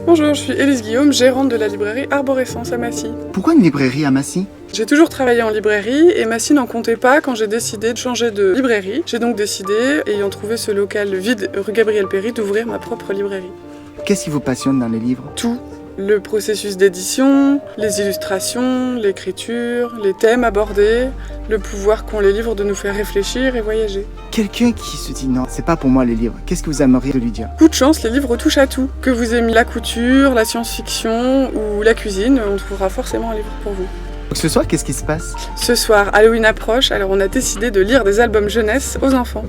Bonjour, je suis Élise Guillaume, gérante de la librairie Arborescence à Massy. Pourquoi une librairie à Massy? J'ai toujours travaillé en librairie et Massy n'en comptait pas quand j'ai décidé de changer de librairie. J'ai donc décidé, ayant trouvé ce local vide rue Gabriel Péri, d'ouvrir ma propre librairie. Qu'est-ce qui vous passionne dans les livres? Tout. Le processus d'édition, les illustrations, l'écriture, les thèmes abordés, le pouvoir qu'ont les livres de nous faire réfléchir et voyager. Quelqu'un qui se dit non, c'est pas pour moi les livres, qu'est-ce que vous aimeriez de lui dire? Coup de chance, les livres touchent à tout. Que vous aimiez la couture, la science-fiction ou la cuisine, on trouvera forcément un livre pour vous. Donc ce soir, qu'est-ce qui se passe? Ce soir, Halloween approche, alors on a décidé de lire des albums jeunesse aux enfants.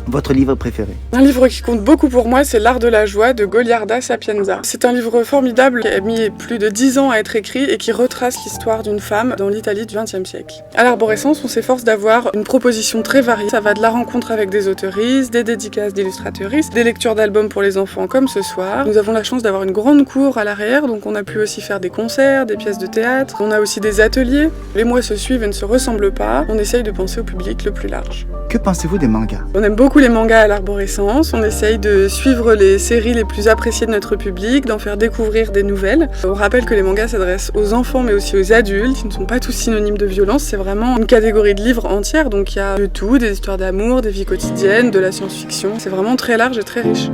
Votre livre préféré? Un livre qui compte beaucoup pour moi, c'est L'Art de la joie de Goliarda Sapienza. C'est un livre formidable qui a mis plus de 10 ans à être écrit et qui retrace l'histoire d'une femme dans l'Italie du XXe siècle. À l'Arborescence, on s'efforce d'avoir une proposition très variée. Ça va de la rencontre avec des auteuristes, des dédicaces d'illustrateuristes, des lectures d'albums pour les enfants comme ce soir. Nous avons la chance d'avoir une grande cour à l'arrière, donc on a pu aussi faire des concerts, des pièces de théâtre. On a aussi des ateliers. Les mois se suivent et ne se ressemblent pas. On essaye de penser au public le plus large. Que pensez-vous des mangas? On aime beaucoup les mangas à l'Arborescence, on essaye de suivre les séries les plus appréciées de notre public, d'en faire découvrir des nouvelles. On rappelle que les mangas s'adressent aux enfants mais aussi aux adultes, ils ne sont pas tous synonymes de violence, c'est vraiment une catégorie de livres entière, donc il y a de tout, des histoires d'amour, des vies quotidiennes, de la science-fiction, c'est vraiment très large et très riche.